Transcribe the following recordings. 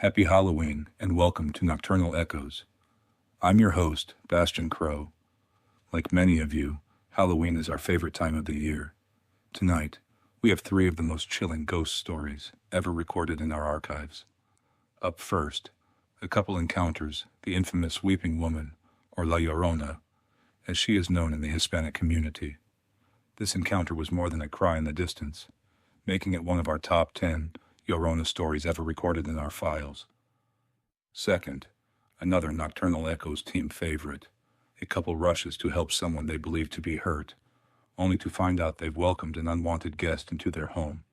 Happy Halloween and welcome to Nocturnal Echoes. I'm your host, Bastion Crow. Like many of you, Halloween is our favorite time of the year. Tonight, we have 3 of the most chilling ghost stories ever recorded in our archives. Up first, a couple encounters the infamous Weeping Woman, or La Llorona, as she is known in the Hispanic community. This encounter was more than a cry in the distance, making it one of our top 10 Llorona stories ever recorded in our files. Second, another Nocturnal Echoes team favorite. A couple rushes to help someone they believe to be hurt, only to find out they've welcomed an unwanted guest into their home.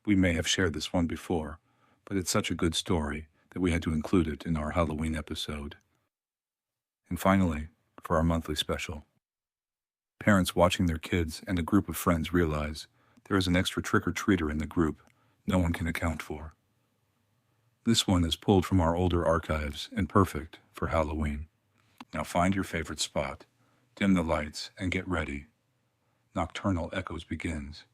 We may have shared this one before, but it's such a good story that we had to include it in our Halloween episode. And finally, for our monthly special, parents watching their kids and a group of friends realize there is an extra trick-or-treater in the group no one can account for. This one is pulled from our older archives and perfect for Halloween. Now find your favorite spot, dim the lights, and get ready. Nocturnal Echoes begins.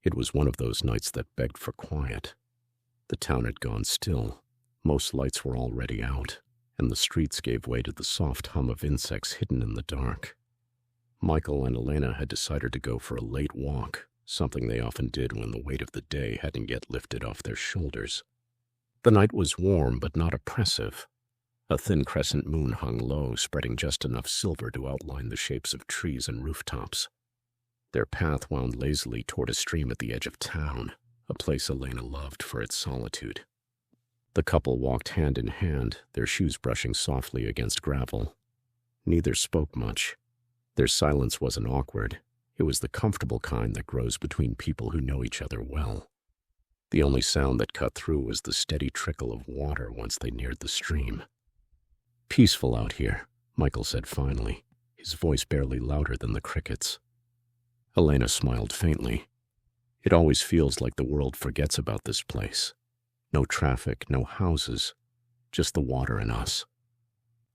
It was one of those nights that begged for quiet. The town had gone still. Most lights were already out, and the streets gave way to the soft hum of insects hidden in the dark. Michael and Elena had decided to go for a late walk, something they often did when the weight of the day hadn't yet lifted off their shoulders. The night was warm but not oppressive. A thin crescent moon hung low, spreading just enough silver to outline the shapes of trees and rooftops. Their path wound lazily toward a stream at the edge of town, a place Elena loved for its solitude. The couple walked hand in hand, their shoes brushing softly against gravel. Neither spoke much. Their silence wasn't awkward. It was the comfortable kind that grows between people who know each other well. The only sound that cut through was the steady trickle of water once they neared the stream. "Peaceful out here," Michael said finally, his voice barely louder than the crickets. Elena smiled faintly. "It always feels like the world forgets about this place. No traffic, no houses, just the water and us."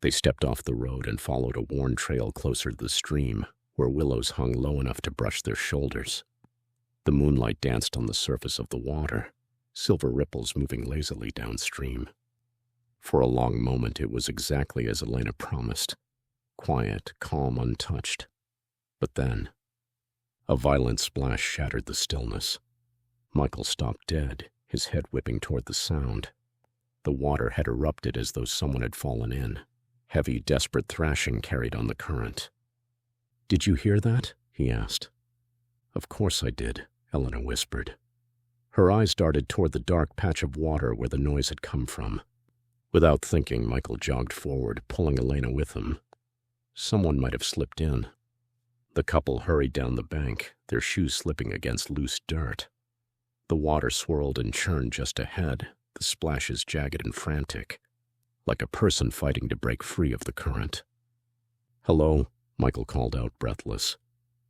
They stepped off the road and followed a worn trail closer to the stream, where willows hung low enough to brush their shoulders. The moonlight danced on the surface of the water, silver ripples moving lazily downstream. For a long moment it was exactly as Elena promised, quiet, calm, untouched. But then, a violent splash shattered the stillness. Michael stopped dead, his head whipping toward the sound. The water had erupted as though someone had fallen in. Heavy, desperate thrashing carried on the current. "Did you hear that?" he asked. "Of course I did," Elena whispered. Her eyes darted toward the dark patch of water where the noise had come from. Without thinking, Michael jogged forward, pulling Elena with him. Someone might have slipped in. The couple hurried down the bank, their shoes slipping against loose dirt. The water swirled and churned just ahead, the splashes jagged and frantic, like a person fighting to break free of the current. "Hello," Michael called out, breathless.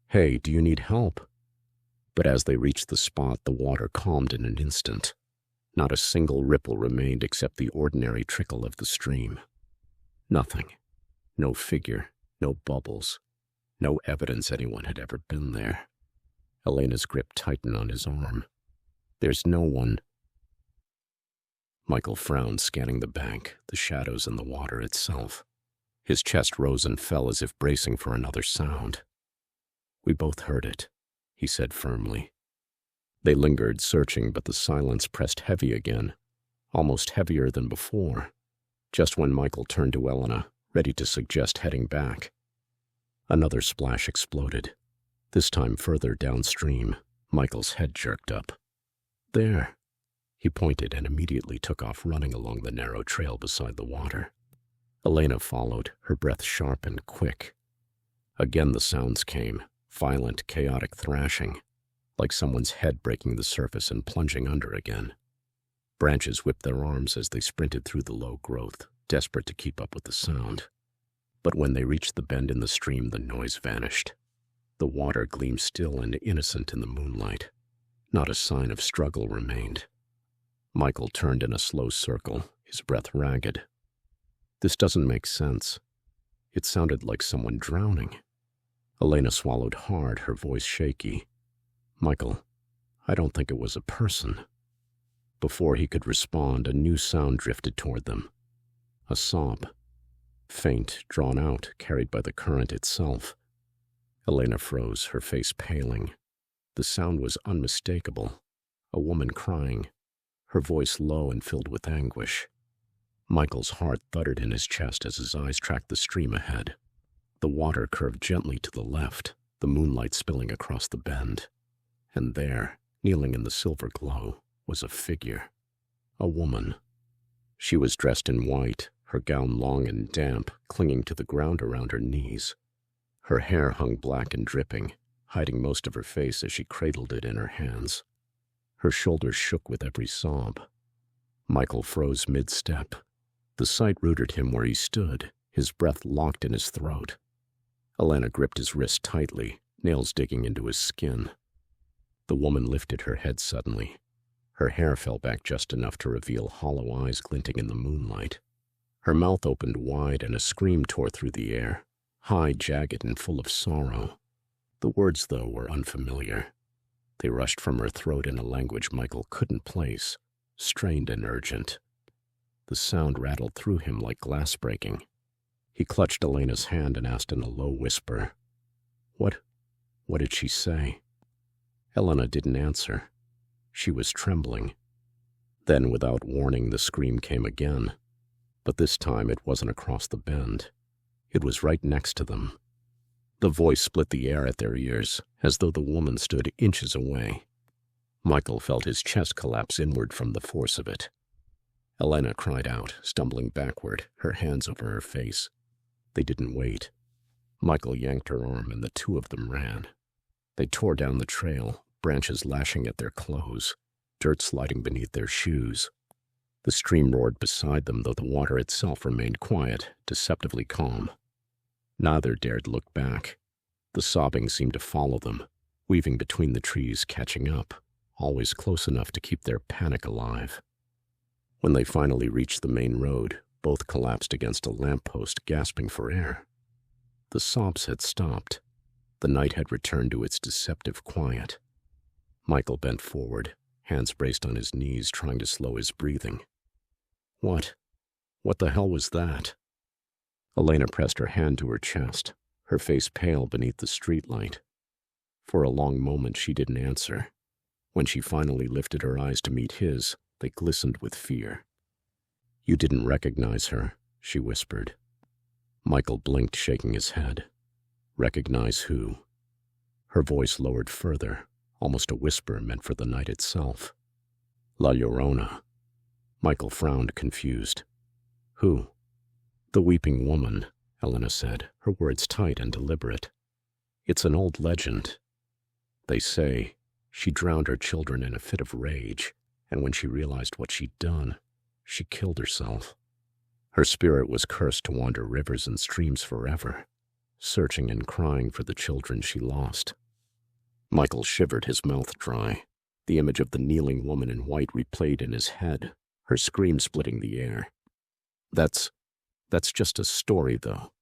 "Hey, do you need help?" But as they reached the spot, the water calmed in an instant. Not a single ripple remained except the ordinary trickle of the stream. Nothing. No figure, no bubbles, no evidence anyone had ever been there. Elena's grip tightened on his arm. "There's no one." Michael frowned, scanning the bank, the shadows and the water itself. His chest rose and fell as if bracing for another sound. "We both heard it," he said firmly. They lingered, searching, but the silence pressed heavy again, almost heavier than before, just when Michael turned to Elena, ready to suggest heading back. Another splash exploded, this time further downstream. Michael's head jerked up. "There." He pointed and immediately took off running along the narrow trail beside the water. Elena followed, her breath sharp and quick. Again the sounds came, violent, chaotic thrashing, like someone's head breaking the surface and plunging under again. Branches whipped their arms as they sprinted through the low growth, desperate to keep up with the sound. But when they reached the bend in the stream, the noise vanished. The water gleamed still and innocent in the moonlight. Not a sign of struggle remained. Michael turned in a slow circle, his breath ragged. "This doesn't make sense. It sounded like someone drowning. Elena swallowed hard, her voice shaky. "Michael, I don't think it was a person." Before he could respond, a new sound drifted toward them. A sob. Faint, drawn out, carried by the current itself. Elena froze, her face paling. The sound was unmistakable. A woman crying, her voice low and filled with anguish. Michael's heart thudded in his chest as his eyes tracked the stream ahead. The water curved gently to the left, the moonlight spilling across the bend. And there, kneeling in the silver glow, was a figure. A woman. She was dressed in white, her gown long and damp, clinging to the ground around her knees. Her hair hung black and dripping, hiding most of her face as she cradled it in her hands. Her shoulders shook with every sob. Michael froze mid-step. The sight rooted him where he stood, his breath locked in his throat. Elena gripped his wrist tightly, nails digging into his skin. The woman lifted her head suddenly. Her hair fell back just enough to reveal hollow eyes glinting in the moonlight. Her mouth opened wide and a scream tore through the air, high, jagged, and full of sorrow. The words, though, were unfamiliar. They rushed from her throat in a language Michael couldn't place, strained and urgent. The sound rattled through him like glass breaking. He clutched Elena's hand and asked in a low whisper, What did she say?" Elena didn't answer. She was trembling. Then, without warning, the scream came again. But this time it wasn't across the bend. It was right next to them. The voice split the air at their ears, as though the woman stood inches away. Michael felt his chest collapse inward from the force of it. Elena cried out, stumbling backward, her hands over her face. They didn't wait. Michael yanked her arm and the two of them ran. They tore down the trail, branches lashing at their clothes, dirt sliding beneath their shoes. The stream roared beside them, though the water itself remained quiet, deceptively calm. Neither dared look back. The sobbing seemed to follow them, weaving between the trees, catching up, always close enough to keep their panic alive. When they finally reached the main road, both collapsed against a lamppost, gasping for air. The sobs had stopped. The night had returned to its deceptive quiet. Michael bent forward, hands braced on his knees, trying to slow his breathing. What the hell was that? Elena pressed her hand to her chest, her face pale beneath the streetlight. For a long moment she didn't answer. When she finally lifted her eyes to meet his, they glistened with fear. "You didn't recognize her," she whispered. Michael blinked, shaking his head. Recognize who? Her voice lowered further, almost a whisper meant for the night itself. La Llorona. Michael frowned, confused. Who? The weeping woman, Elena said, her words tight and deliberate. It's an old legend. They say she drowned her children in a fit of rage, and when she realized what she'd done, she killed herself. Her spirit was cursed to wander rivers and streams forever, searching and crying for the children she lost. Michael shivered, his mouth dry. The image of the kneeling woman in white replayed in his head, her scream splitting the air. That's just a story, though.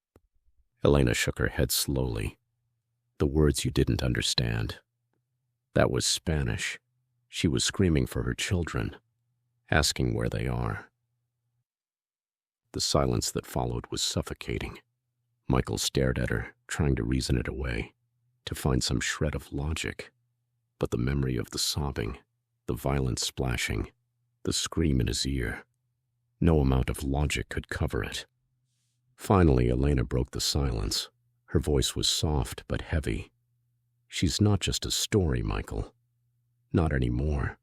Elena shook her head slowly. The words you didn't understand. That was Spanish. She was screaming for her children, asking where they are. The silence that followed was suffocating. Michael stared at her, trying to reason it away, to find some shred of logic. But the memory of the sobbing, the violent splashing, the scream in his ear, no amount of logic could cover it. Finally, Elena broke the silence. Her voice was soft but heavy. She's not just a story, Michael. Not anymore.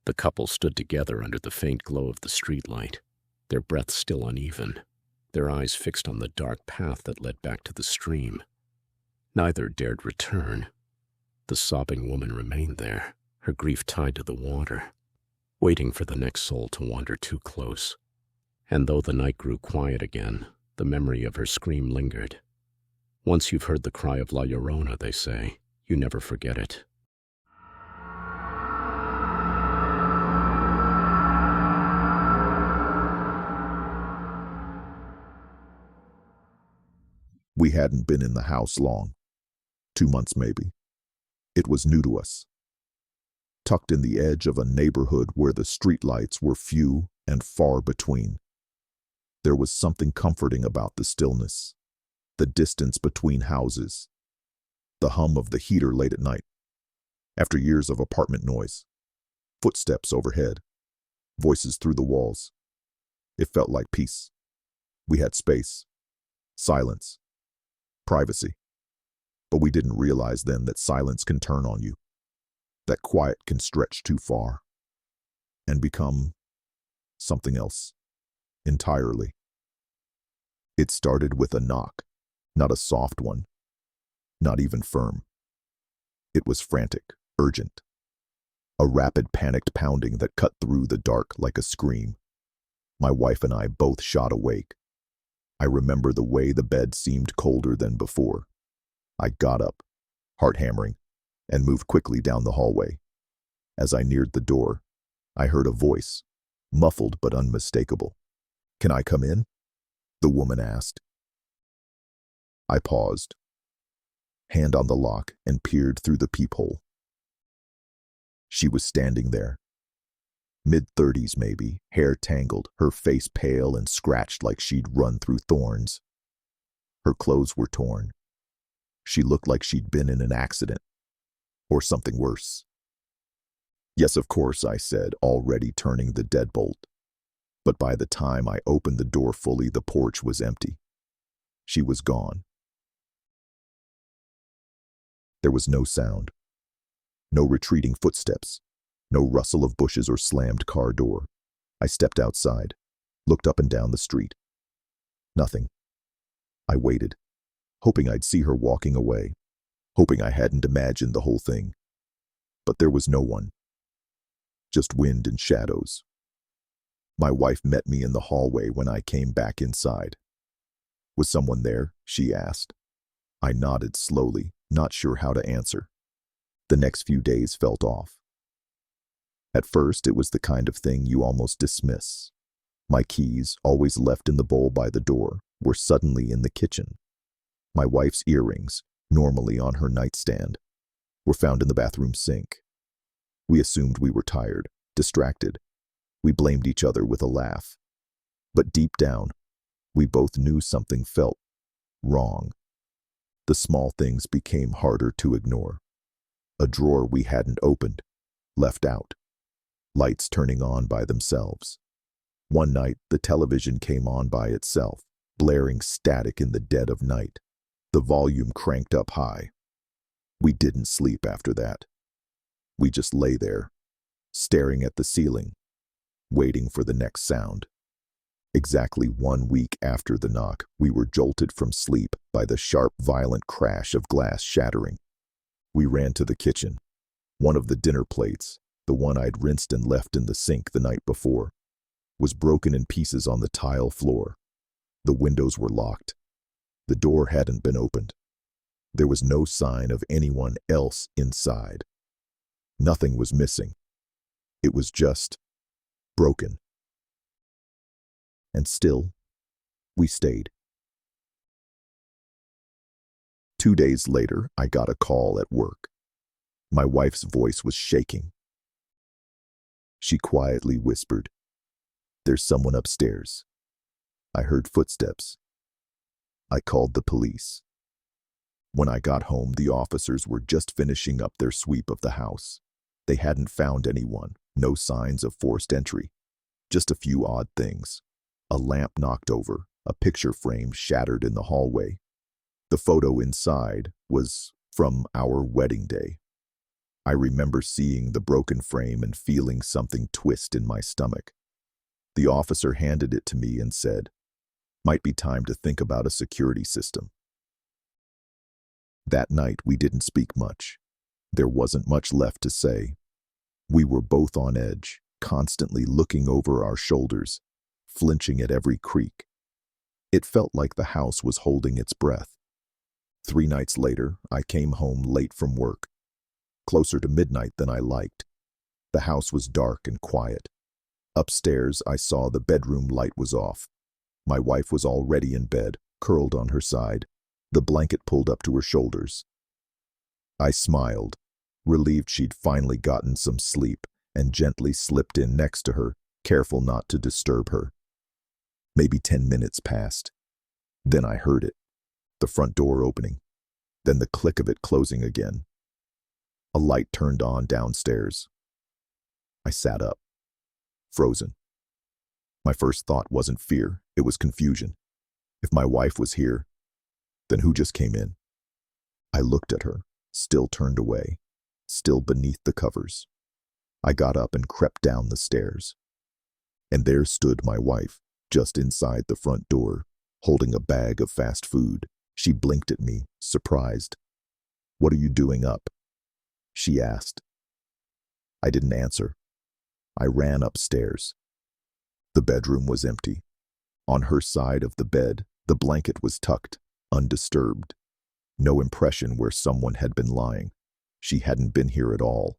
The couple stood together under the faint glow of the streetlight, their breath still uneven, their eyes fixed on the dark path that led back to the stream. Neither dared return. The sobbing woman remained there, her grief tied to the water, waiting for the next soul to wander too close. And though the night grew quiet again, the memory of her scream lingered. Once you've heard the cry of La Llorona, they say, you never forget it. We hadn't been in the house long. 2 months maybe. It was new to us. Tucked in the edge of a neighborhood where the streetlights were few and far between. There was something comforting about the stillness, the distance between houses, the hum of the heater late at night. After years of apartment noise, footsteps overhead, voices through the walls. It felt like peace. We had space, silence, privacy. But we didn't realize then that silence can turn on you, that quiet can stretch too far and become something else entirely. It started with a knock, not a soft one, not even firm. It was frantic, urgent, a rapid panicked pounding that cut through the dark like a scream. My wife and I both shot awake. I remember the way the bed seemed colder than before. I got up, heart hammering, and moved quickly down the hallway. As I neared the door, I heard a voice, muffled but unmistakable. "Can I come in?" the woman asked. I paused, hand on the lock, and peered through the peephole. She was standing there, mid-30s maybe, hair tangled, her face pale and scratched like she'd run through thorns. Her clothes were torn. She looked like she'd been in an accident, or something worse. "Yes, of course," I said, already turning the deadbolt. But by the time I opened the door fully, the porch was empty. She was gone. There was no sound, no retreating footsteps, no rustle of bushes or slammed car door. I stepped outside, looked up and down the street. Nothing. I waited, hoping I'd see her walking away, hoping I hadn't imagined the whole thing. But there was no one. Just wind and shadows. My wife met me in the hallway when I came back inside. "Was someone there?" she asked. I nodded slowly, not sure how to answer. The next few days felt off. At first, it was the kind of thing you almost dismiss. My keys, always left in the bowl by the door, were suddenly in the kitchen. My wife's earrings, normally on her nightstand, were found in the bathroom sink. We assumed we were tired, distracted. We blamed each other with a laugh. But deep down, we both knew something felt wrong. The small things became harder to ignore. A drawer we hadn't opened, left out. Lights turning on by themselves. One night, the television came on by itself, blaring static in the dead of night. The volume cranked up high. We didn't sleep after that. We just lay there, staring at the ceiling, waiting for the next sound. Exactly 1 week after the knock, we were jolted from sleep by the sharp, violent crash of glass shattering. We ran to the kitchen. One of the dinner plates, the one I'd rinsed and left in the sink the night before, was broken in pieces on the tile floor. The windows were locked. The door hadn't been opened. There was no sign of anyone else inside. Nothing was missing. It was just broken. And still, we stayed. 2 days later, I got a call at work. My wife's voice was shaking. She quietly whispered, "There's someone upstairs." I heard footsteps. I called the police. When I got home, the officers were just finishing up their sweep of the house. They hadn't found anyone, no signs of forced entry, just a few odd things. A lamp knocked over, a picture frame shattered in the hallway. The photo inside was from our wedding day. I remember seeing the broken frame and feeling something twist in my stomach. The officer handed it to me and said, "Might be time to think about a security system." That night, we didn't speak much. There wasn't much left to say. We were both on edge, constantly looking over our shoulders, flinching at every creak. It felt like the house was holding its breath. 3 nights later, I came home late from work, closer to midnight than I liked. The house was dark and quiet. Upstairs, I saw the bedroom light was off. My wife was already in bed, curled on her side, the blanket pulled up to her shoulders. I smiled, relieved she'd finally gotten some sleep, and gently slipped in next to her, careful not to disturb her. Maybe 10 minutes passed. Then I heard it, the front door opening, then the click of it closing again. A light turned on downstairs. I sat up, frozen. My first thought wasn't fear, it was confusion. If my wife was here, then who just came in? I looked at her, still turned away, still beneath the covers. I got up and crept down the stairs. And there stood my wife, just inside the front door, holding a bag of fast food. She blinked at me, surprised. "What are you doing up?" she asked. I didn't answer. I ran upstairs. The bedroom was empty. On her side of the bed, the blanket was tucked, undisturbed. No impression where someone had been lying. She hadn't been here at all.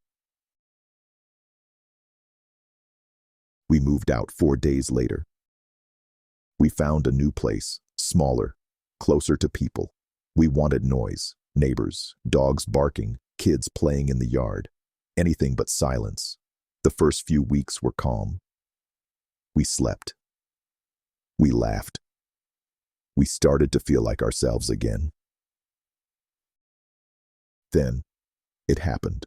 We moved out 4 days later. We found a new place, smaller, closer to people. We wanted noise, neighbors, dogs barking, kids playing in the yard, anything but silence. The first few weeks were calm. We slept. We laughed. We started to feel like ourselves again. Then, it happened.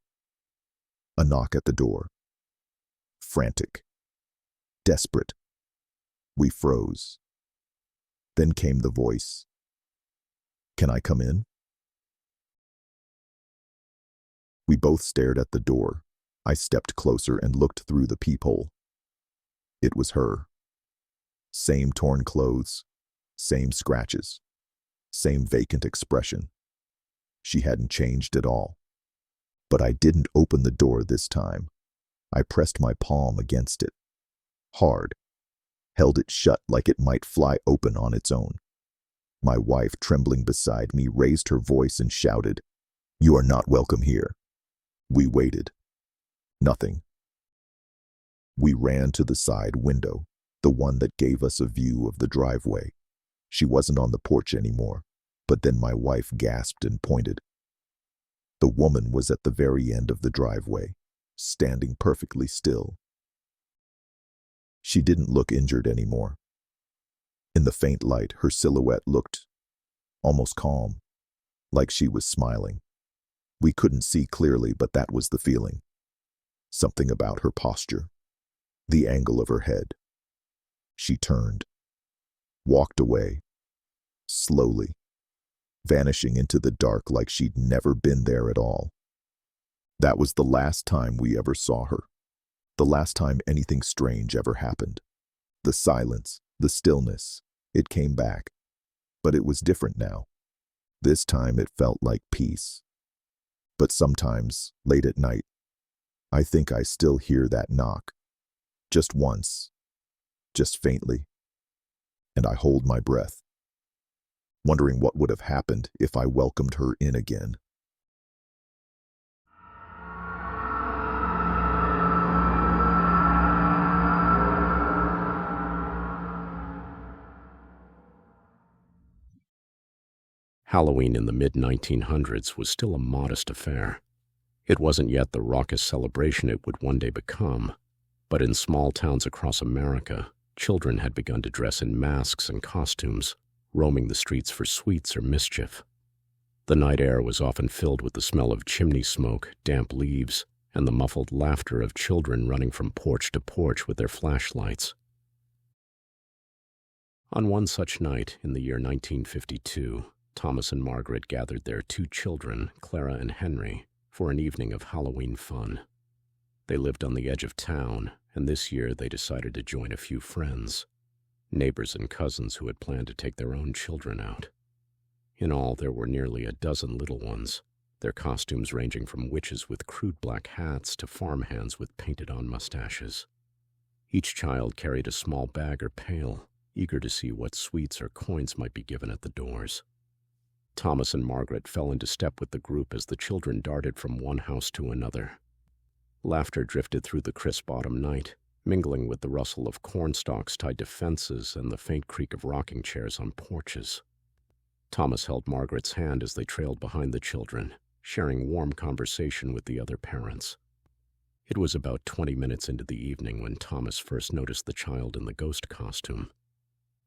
A knock at the door. Frantic. Desperate. We froze. Then came the voice. "Can I come in?" We both stared at the door. I stepped closer and looked through the peephole. It was her. Same torn clothes, same scratches, same vacant expression. She hadn't changed at all. But I didn't open the door this time. I pressed my palm against it. Hard. Held it shut like it might fly open on its own. My wife, trembling beside me, raised her voice and shouted, "You are not welcome here." We waited. Nothing. We ran to the side window, the one that gave us a view of the driveway. She wasn't on the porch anymore, but then my wife gasped and pointed. The woman was at the very end of the driveway, standing perfectly still. She didn't look injured anymore. In the faint light, her silhouette looked almost calm, like she was smiling. We couldn't see clearly, but that was the feeling. Something about her posture, the angle of her head. She turned, walked away, slowly, vanishing into the dark like she'd never been there at all. That was the last time we ever saw her. The last time anything strange ever happened. The silence, the stillness, it came back. But it was different now. This time it felt like peace. But sometimes, late at night, I think I still hear that knock. Just once. Just faintly. And I hold my breath, wondering what would have happened if I welcomed her in again. Halloween in the mid-1900s was still a modest affair. It wasn't yet the raucous celebration it would one day become, but in small towns across America, children had begun to dress in masks and costumes, roaming the streets for sweets or mischief. The night air was often filled with the smell of chimney smoke, damp leaves, and the muffled laughter of children running from porch to porch with their flashlights. On one such night in the year 1952, Thomas and Margaret gathered their 2 children, Clara and Henry, for an evening of Halloween fun. They lived on the edge of town, and this year they decided to join a few friends, neighbors and cousins who had planned to take their own children out. In all, there were nearly a dozen little ones, their costumes ranging from witches with crude black hats to farmhands with painted-on mustaches. Each child carried a small bag or pail, eager to see what sweets or coins might be given at the doors. Thomas and Margaret fell into step with the group as the children darted from one house to another. Laughter drifted through the crisp autumn night, mingling with the rustle of corn stalks tied to fences and the faint creak of rocking chairs on porches. Thomas held Margaret's hand as they trailed behind the children, sharing warm conversation with the other parents. It was about 20 minutes into the evening when Thomas first noticed the child in the ghost costume.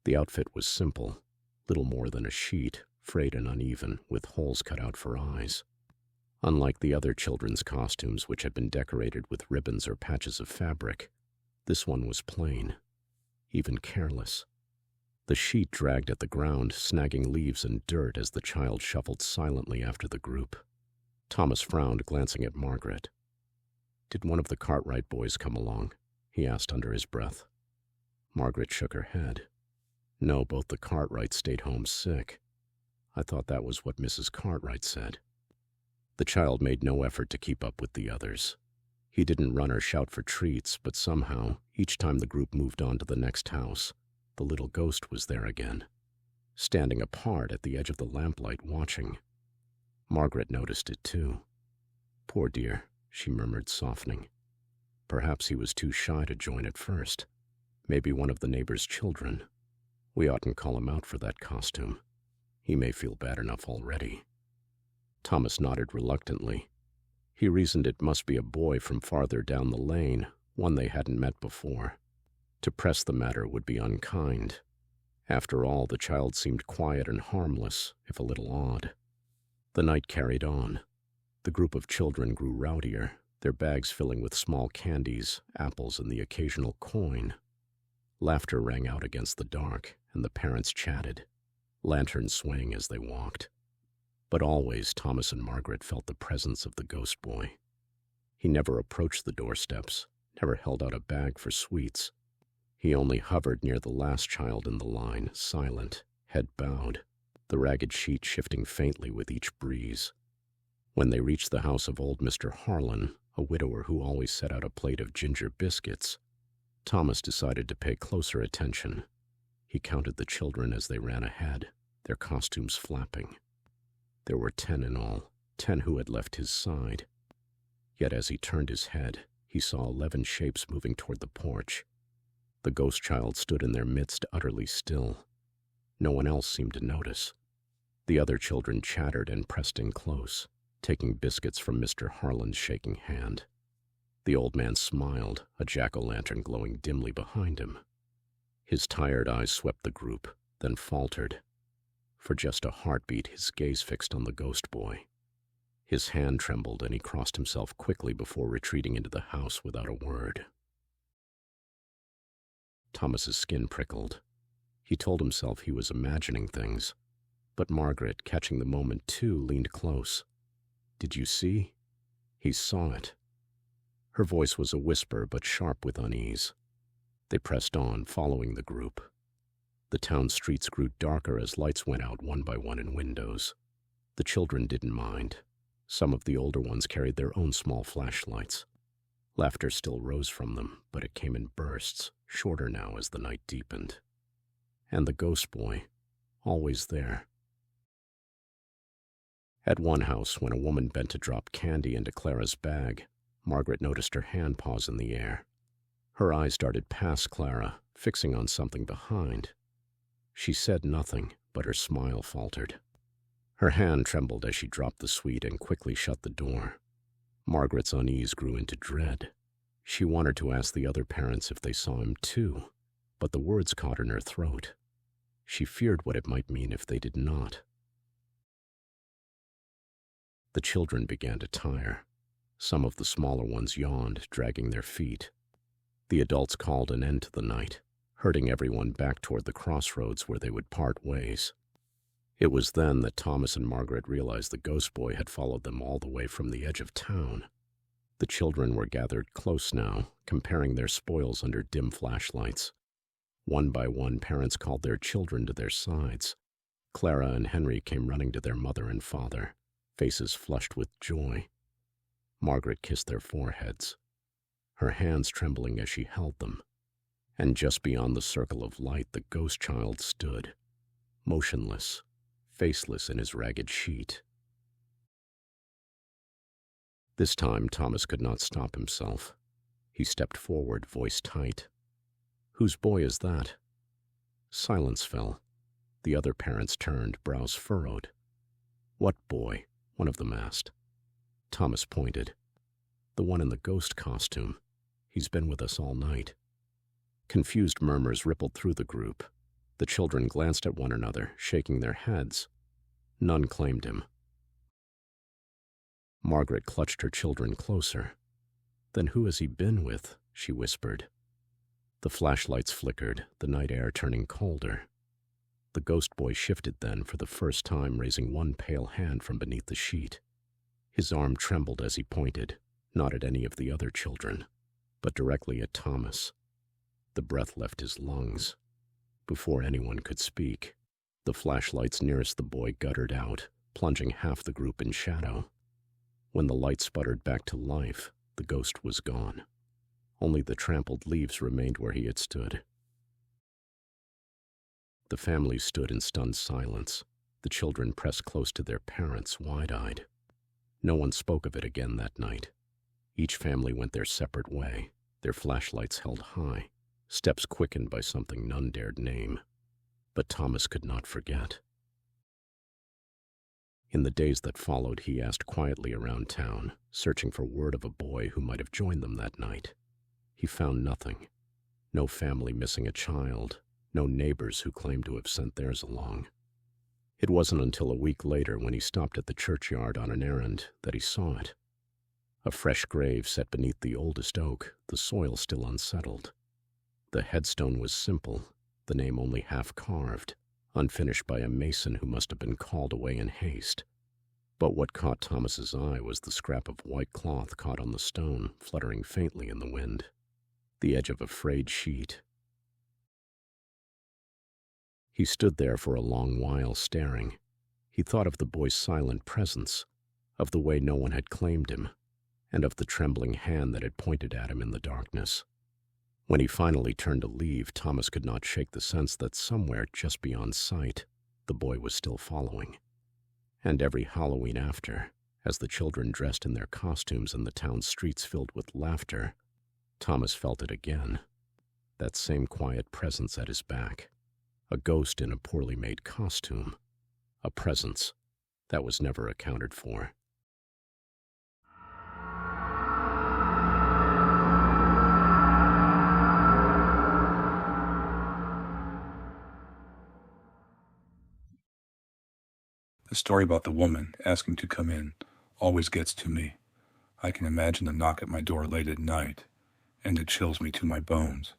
The outfit was simple, little more than a sheet, frayed and uneven, with holes cut out for eyes. Unlike the other children's costumes, which had been decorated with ribbons or patches of fabric, this one was plain, even careless. The sheet dragged at the ground, snagging leaves and dirt as the child shuffled silently after the group. Thomas frowned, glancing at Margaret. "Did one of the Cartwright boys come along?" he asked under his breath. Margaret shook her head. "No, both the Cartwrights stayed home sick. I thought that was what Mrs. Cartwright said." The child made no effort to keep up with the others. He didn't run or shout for treats, but somehow, each time the group moved on to the next house, the little ghost was there again, standing apart at the edge of the lamplight watching. Margaret noticed it too. "Poor dear," she murmured, softening. "Perhaps he was too shy to join at first. Maybe one of the neighbor's children. We oughtn't call him out for that costume. He may feel bad enough already." Thomas nodded reluctantly. He reasoned it must be a boy from farther down the lane, one they hadn't met before. To press the matter would be unkind. After all, the child seemed quiet and harmless, if a little odd. The night carried on. The group of children grew rowdier, their bags filling with small candies, apples, and the occasional coin. Laughter rang out against the dark, and the parents chatted, lanterns swaying as they walked. But always Thomas and Margaret felt the presence of the ghost boy. He never approached the doorsteps, never held out a bag for sweets. He only hovered near the last child in the line, silent, head bowed, the ragged sheet shifting faintly with each breeze. When they reached the house of old Mr. Harlan, a widower who always set out a plate of ginger biscuits, Thomas decided to pay closer attention. He counted the children as they ran ahead, their costumes flapping. There were 10 in all, 10 who had left his side. Yet as he turned his head, he saw 11 shapes moving toward the porch. The ghost child stood in their midst, utterly still. No one else seemed to notice. The other children chattered and pressed in close, taking biscuits from Mr. Harlan's shaking hand. The old man smiled, a jack-o'-lantern glowing dimly behind him. His tired eyes swept the group, then faltered. For just a heartbeat, his gaze fixed on the ghost boy. His hand trembled, and he crossed himself quickly before retreating into the house without a word. Thomas's skin prickled. He told himself he was imagining things, but Margaret, catching the moment too, leaned close. "Did you see?" He saw it. Her voice was a whisper, but sharp with unease. They pressed on, following the group. The town streets grew darker as lights went out one by one in windows. The children didn't mind. Some of the older ones carried their own small flashlights. Laughter still rose from them, but it came in bursts, shorter now as the night deepened. And the ghost boy, always there. At one house, when a woman bent to drop candy into Clara's bag, Margaret noticed her hand pause in the air. Her eyes darted past Clara, fixing on something behind. She said nothing, but her smile faltered. Her hand trembled as she dropped the sweet and quickly shut the door. Margaret's unease grew into dread. She wanted to ask the other parents if they saw him too, but the words caught in her throat. She feared what it might mean if they did not. The children began to tire. Some of the smaller ones yawned, dragging their feet. The adults called an end to the night, herding everyone back toward the crossroads where they would part ways. It was then that Thomas and Margaret realized the ghost boy had followed them all the way from the edge of town. The children were gathered close now, comparing their spoils under dim flashlights. One by one, parents called their children to their sides. Clara and Henry came running to their mother and father, faces flushed with joy. Margaret kissed their foreheads, her hands trembling as she held them. And just beyond the circle of light, the ghost child stood, motionless, faceless in his ragged sheet. This time, Thomas could not stop himself. He stepped forward, voice tight. "Whose boy is that?" Silence fell. The other parents turned, brows furrowed. "What boy?" one of them asked. Thomas pointed. "The one in the ghost costume. He's been with us all night." Confused murmurs rippled through the group. The children glanced at one another, shaking their heads. None claimed him. Margaret clutched her children closer. "Then who has he been with?" she whispered. The flashlights flickered, the night air turning colder. The ghost boy shifted then, for the first time raising one pale hand from beneath the sheet. His arm trembled as he pointed, not at any of the other children, but directly at Thomas. The breath left his lungs. Before anyone could speak, the flashlights nearest the boy guttered out, plunging half the group in shadow. When the light sputtered back to life, the ghost was gone. Only the trampled leaves remained where he had stood. The family stood in stunned silence, the children pressed close to their parents, wide-eyed. No one spoke of it again that night. Each family went their separate way, their flashlights held high, steps quickened by something none dared name. But Thomas could not forget. In the days that followed, he asked quietly around town, searching for word of a boy who might have joined them that night. He found nothing. No family missing a child, no neighbors who claimed to have sent theirs along. It wasn't until a week later, when he stopped at the churchyard on an errand, that he saw it. A fresh grave set beneath the oldest oak, the soil still unsettled. The headstone was simple, the name only half carved, unfinished by a mason who must have been called away in haste. But what caught Thomas's eye was the scrap of white cloth caught on the stone, fluttering faintly in the wind. The edge of a frayed sheet. He stood there for a long while, staring. He thought of the boy's silent presence, of the way no one had claimed him, and of the trembling hand that had pointed at him in the darkness. When he finally turned to leave, Thomas could not shake the sense that somewhere just beyond sight, the boy was still following. And every Halloween after, as the children dressed in their costumes and the town streets filled with laughter, Thomas felt it again, that same quiet presence at his back, a ghost in a poorly made costume, a presence that was never accounted for. The story about the woman asking to come in always gets to me. I can imagine the knock at my door late at night, and it chills me to my bones.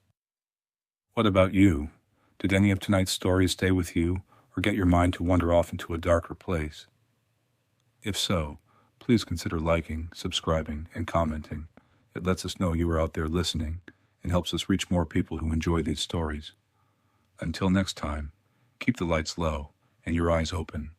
What about you? Did any of tonight's stories stay with you, or get your mind to wander off into a darker place? If so, please consider liking, subscribing, and commenting. It lets us know you are out there listening, and helps us reach more people who enjoy these stories. Until next time, keep the lights low and your eyes open.